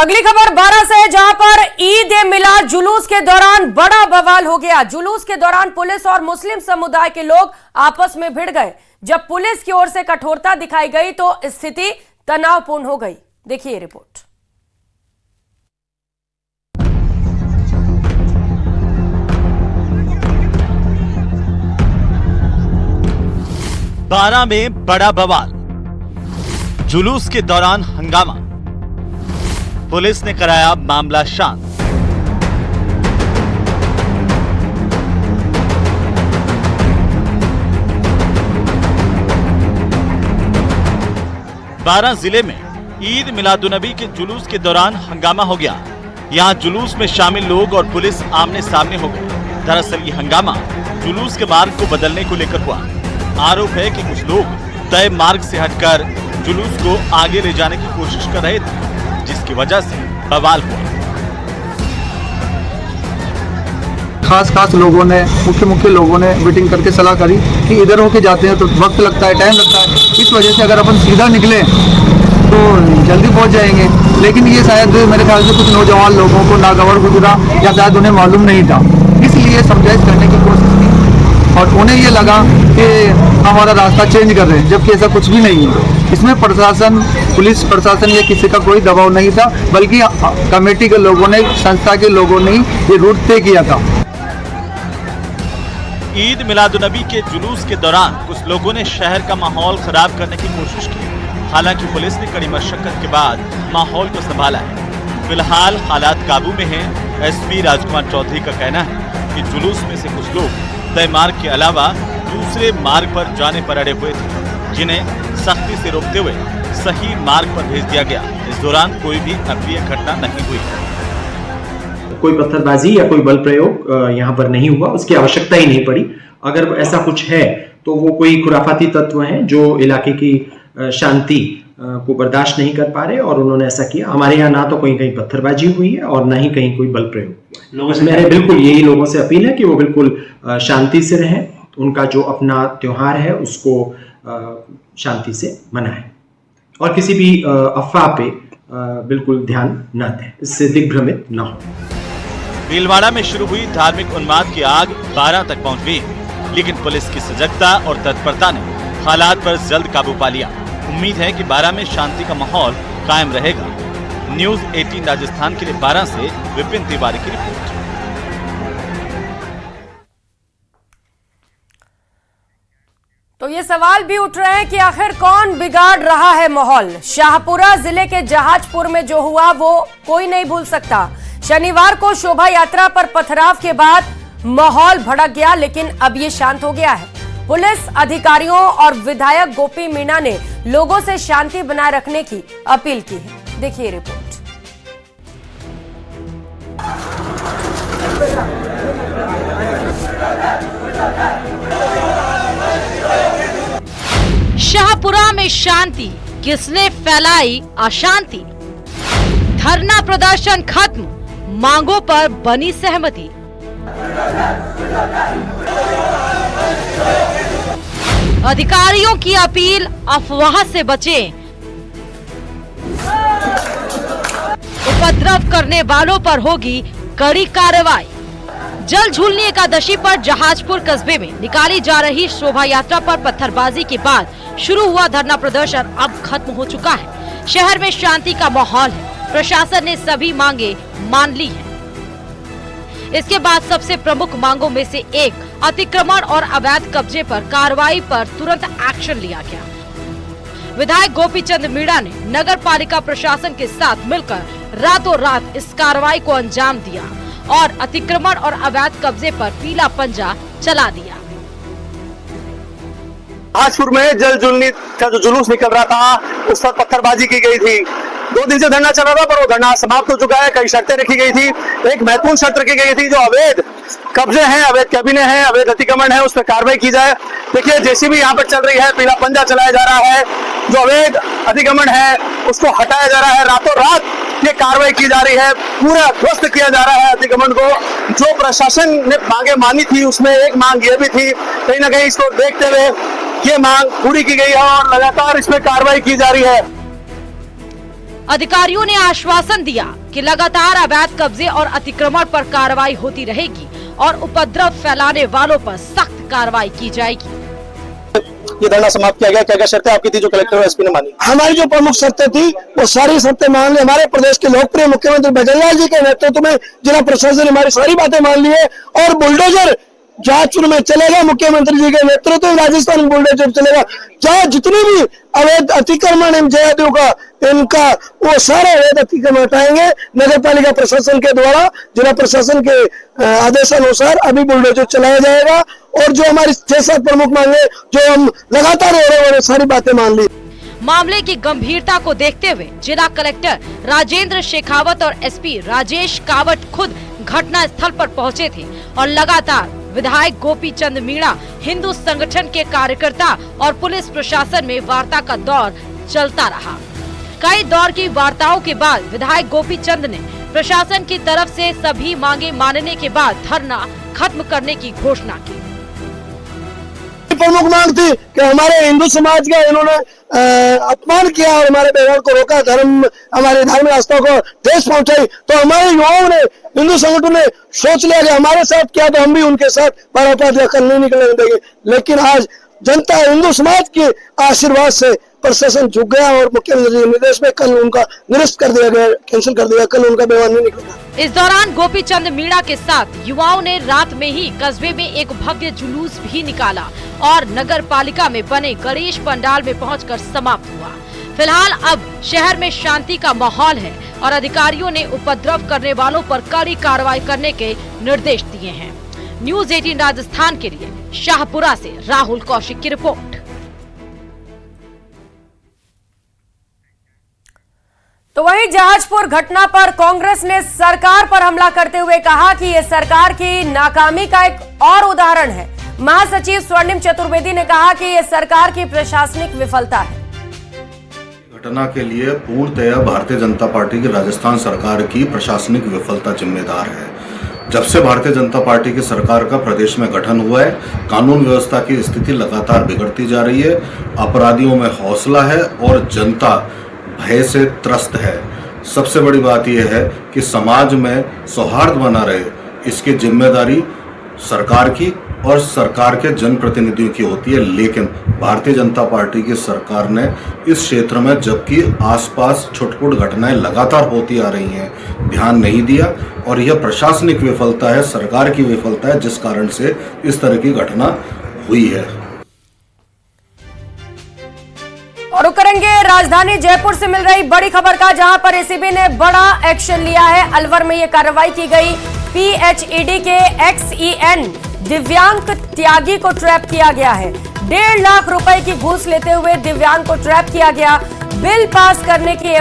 अगली खबर 12 से है, जहां पर ईद ए मिलाद जुलूस के दौरान बड़ा बवाल हो गया। जुलूस के दौरान पुलिस और मुस्लिम समुदाय के लोग आपस में भिड़ गए। जब पुलिस की ओर से कठोरता दिखाई गई तो स्थिति तनावपूर्ण हो गई। देखिए रिपोर्ट। बारां में बड़ा बवाल, जुलूस के दौरान हंगामा, पुलिस ने कराया मामला शांत। बारां जिले में ईद मिलादुन्नबी के जुलूस के दौरान हंगामा हो गया। यहां जुलूस में शामिल लोग और पुलिस आमने सामने हो गए। दरअसल ये हंगामा जुलूस के मार्ग को बदलने को लेकर हुआ। आरोप है कि कुछ लोग तय मार्ग से हटकर जुलूस को आगे ले जाने की कोशिश कर रहे थे, जिसकी वजह से बवाल हुआ। खास लोगों ने, मुख्य लोगों ने मीटिंग करके सलाह करी कि इधर होके जाते हैं तो वक्त लगता है, टाइम लगता है, इस वजह से अगर अपन सीधा निकले तो जल्दी पहुंच जाएंगे। लेकिन ये शायद मेरे ख्याल से कुछ नौजवान लोगों को नागवार गुजरा या शायद उन्हें मालूम नहीं था, इसलिए समझाइश करने की कोशिश की और उन्हें ये लगा कि हमारा रास्ता चेंज कर रहे हैं, जबकि ऐसा कुछ भी नहीं है। इसमें प्रशासन, पुलिस प्रशासन या किसी का कोई दबाव नहीं था, बल्कि कमेटी के लोगों ने, संस्था के लोगों ने ये रूट तय किया था। ईद मिलादुन्नबी के जुलूस के दौरान कुछ लोगों ने शहर का माहौल खराब करने की कोशिश की। हालांकि पुलिस ने कड़ी मशक्कत के बाद माहौल को संभाला है। फिलहाल हालात काबू में हैं। एसपी राजकुमार चौधरी का कहना है कि जुलूस में से कुछ लोग तय मार्ग के अलावा दूसरे मार्ग पर जाने पर अड़े हुए थे, जिन्हें सख्ती से रोकते हुए सही मार्ग पर भेज दिया गया। इस दौरान कोई भी अप्रिय घटना नहीं हुई। कोई पत्थरबाजी या कोई बल प्रयोग यहाँ पर नहीं हुआ, उसकी आवश्यकता ही नहीं पड़ी। अगर ऐसा कुछ है तो वो कोई खुराफाती तत्व हैं जो इलाके की शांति को बर्दाश्त नहीं कर पा रहे और उन्होंने ऐसा किया। हमारे यहाँ ना तो कहीं पत्थरबाजी हुई है और ना ही कहीं कोई बल प्रयोग हुआ। लोगों से मेरे बिल्कुल यही लोगों से अपील है कि वो बिल्कुल शांति से रहें, उनका जो अपना त्योहार है उसको शांति से मनाएं और किसी भी अफवाह पे बिल्कुल ध्यान न दें, इससे दिग्भ्रमित न हो। भीलवाड़ा में शुरू हुई धार्मिक उन्माद की आग बारां तक पहुंच गई, लेकिन पुलिस की सजगता और तत्परता ने हालात पर जल्द काबू पा लिया। उम्मीद है कि बारां में शांति का माहौल कायम रहेगा। न्यूज़ 18 राजस्थान के लिए बारां से विपिन तिवारी की रिपोर्ट। तो ये सवाल भी उठ रहे हैं कि आखिर कौन बिगाड़ रहा है माहौल। शाहपुरा जिले के जहाजपुर में जो हुआ वो कोई नहीं भूल सकता। शनिवार को शोभा यात्रा पर पथराव के बाद माहौल भड़क गया, लेकिन अब ये शांत हो गया है। पुलिस अधिकारियों और विधायक गोपी मीणा ने लोगों से शांति बनाए रखने की अपील की है। देखिए रिपोर्ट। शाहपुरा में शांति, किसने फैलाई अशांति? धरना प्रदर्शन खत्म, मांगों पर बनी सहमति। अधिकारियों की अपील, अफवाह से बचें। उपद्रव करने वालों पर होगी कड़ी कार्रवाई। जल झूलनी एकादशी पर जहाजपुर कस्बे में निकाली जा रही शोभा यात्रा पर पत्थरबाजी के बाद शुरू हुआ धरना प्रदर्शन अब खत्म हो चुका है। शहर में शांति का माहौल है। प्रशासन ने सभी मांगे मान ली है। इसके बाद सबसे प्रमुख मांगों में से एक अतिक्रमण और अवैध कब्जे पर कार्रवाई पर तुरंत एक्शन लिया गया। विधायक गोपी चंद मीणा ने नगर पालिका प्रशासन के साथ मिलकर रातों रात इस कार्रवाई को अंजाम दिया और अतिक्रमण और अवैध कब्जे पर पीला पंजा चला दिया। जहाजपुर में जल झूलनी का जो जुलूस निकल रहा था उस पर पत्थरबाजी की गई थी। 2 दिन से धरना चल रहा था, पर वो धरना समाप्त हो चुका है। कई शर्तें रखी गई थी। एक महत्वपूर्ण शर्त रखी गई थी, जो अवैध कब्जे हैं, अवैध कैबिने हैं, अवैध अतिक्रमण है, उस पर कार्रवाई की जाए। देखिए जेसीबी यहाँ पर चल रही है, पीला पंजा चलाया जा रहा है। जो अवैध अतिक्रमण है उसको हटाया जा रहा है। रातों रात ये कार्रवाई की जा रही है, पूरा ध्वस्त किया जा रहा है अतिक्रमण को। जो प्रशासन ने मांगे मानी थी उसमें एक मांग ये भी थी, कहीं ना कहीं इसको देखते हुए ये मांग पूरी की गई है और लगातार इसमें कार्रवाई की जा रही है। अधिकारियों ने आश्वासन दिया कि लगातार अवैध कब्जे और अतिक्रमण पर कार्रवाई होती रहेगी और उपद्रव फैलाने वालों पर सख्त कार्रवाई की जाएगी। ये धरना समाप्त किया गया। क्या शर्तें आपकी थी जो कलेक्टर और एसपी ने मानी? हमारी जो प्रमुख शर्तें थी वो सारी शर्तें मान ली। हमारे प्रदेश के लोकप्रिय मुख्यमंत्री भजनलाल जी के नेतृत्व में जिला प्रशासन ने हमारी सारी बातें मान ली है और बुलडोजर जहाजपुर में चलेगा। मुख्यमंत्री जी के नेतृत्व में राजस्थान में बुलडोजर चलेगा। जहाँ जितनी भी अवैध अतिक्रमण इन जयादियों का इनका वो सारे अवैध अतिक्रमण हटाएंगे। नगर पालिका प्रशासन के द्वारा जिला प्रशासन के आदेशानुसार अभी बुलडोजर चलाया जाएगा और जो हमारी 6-7 प्रमुख मांगे जो हम लगातार हो रहे हैं सारी बातें मान ली। मामले की गंभीरता को देखते हुए जिला कलेक्टर राजेंद्र शेखावत और एसपी राजेश कावट खुद घटना स्थल पर पहुंचे थे और लगातार विधायक गोपी चंद मीणा, हिंदू संगठन के कार्यकर्ता और पुलिस प्रशासन में वार्ता का दौर चलता रहा। कई दौर की वार्ताओं के बाद विधायक गोपी चंद ने प्रशासन की तरफ से सभी मांगे मानने के बाद धरना खत्म करने की घोषणा की। प्रमुख मांग थी कि हमारे हिंदू समाज का इन्होंने अपमान किया और हमारे व्यवहार को रोका, धर्म हमारे धार्मिक आस्था को ठेस पहुंचाई। तो हमारे युवाओं ने, हिंदू संगठन ने सोच लिया कि हमारे साथ क्या तो हम भी उनके साथ पारापार कल नहीं निकलने देंगे। लेकिन आज जनता हिंदू समाज के आशीर्वाद से प्रशासन झुक गया और मुख्यमंत्री के निर्देश में कल उनका निरस्त कर दिया गया, कैंसिल कर दिया। कल उनका व्यवहार नहीं निकलेगा। इस दौरान गोपी चंद मीणा के साथ युवाओं ने रात में ही कस्बे में एक भव्य जुलूस भी निकाला और नगर पालिका में बने गणेश पंडाल में पहुंचकर समाप्त हुआ। फिलहाल अब शहर में शांति का माहौल है और अधिकारियों ने उपद्रव करने वालों पर कड़ी कार्रवाई करने के निर्देश दिए हैं। न्यूज़ 18 राजस्थान के लिए शाहपुरा से राहुल कौशिक की रिपोर्ट। तो वहीं जहाजपुर घटना पर कांग्रेस ने सरकार पर हमला करते हुए कहा कि यह सरकार की नाकामी का एक और उदाहरण है। महासचिव स्वर्णिम चतुर्वेदी ने कहा कि यह सरकार की प्रशासनिक विफलता है। घटना के लिए पूर्णतया भारतीय जनता पार्टी की राजस्थान सरकार की प्रशासनिक विफलता जिम्मेदार है। जब से भारतीय जनता पार्टी की सरकार का प्रदेश में गठन हुआ है, कानून व्यवस्था की स्थिति लगातार बिगड़ती जा रही है, अपराधियों में हौसला है और जनता भय से त्रस्त है। सबसे बड़ी बात यह है कि समाज में सौहार्द बना रहे, इसकी जिम्मेदारी सरकार की और सरकार के जनप्रतिनिधियों की होती है। लेकिन भारतीय जनता पार्टी की सरकार ने इस क्षेत्र में, जबकि आसपास छुटपुट घटनाएं लगातार होती आ रही हैं, ध्यान नहीं दिया और यह प्रशासनिक विफलता है, सरकार की विफलता है, जिस कारण से इस तरह की घटना हुई है। और करेंगे राजधानी जयपुर से मिल रही बड़ी खबर का, जहां पर एसीबी ने बड़ा एक्शन लिया है। अलवर में यह कार्रवाई की गई। पीएचईडी के XEN दिव्यांग त्यागी को ट्रैप किया गया है। 1.5 लाख रुपए की घूस लेते हुए दिव्यांग को ट्रैप किया गया। बिल पास करने की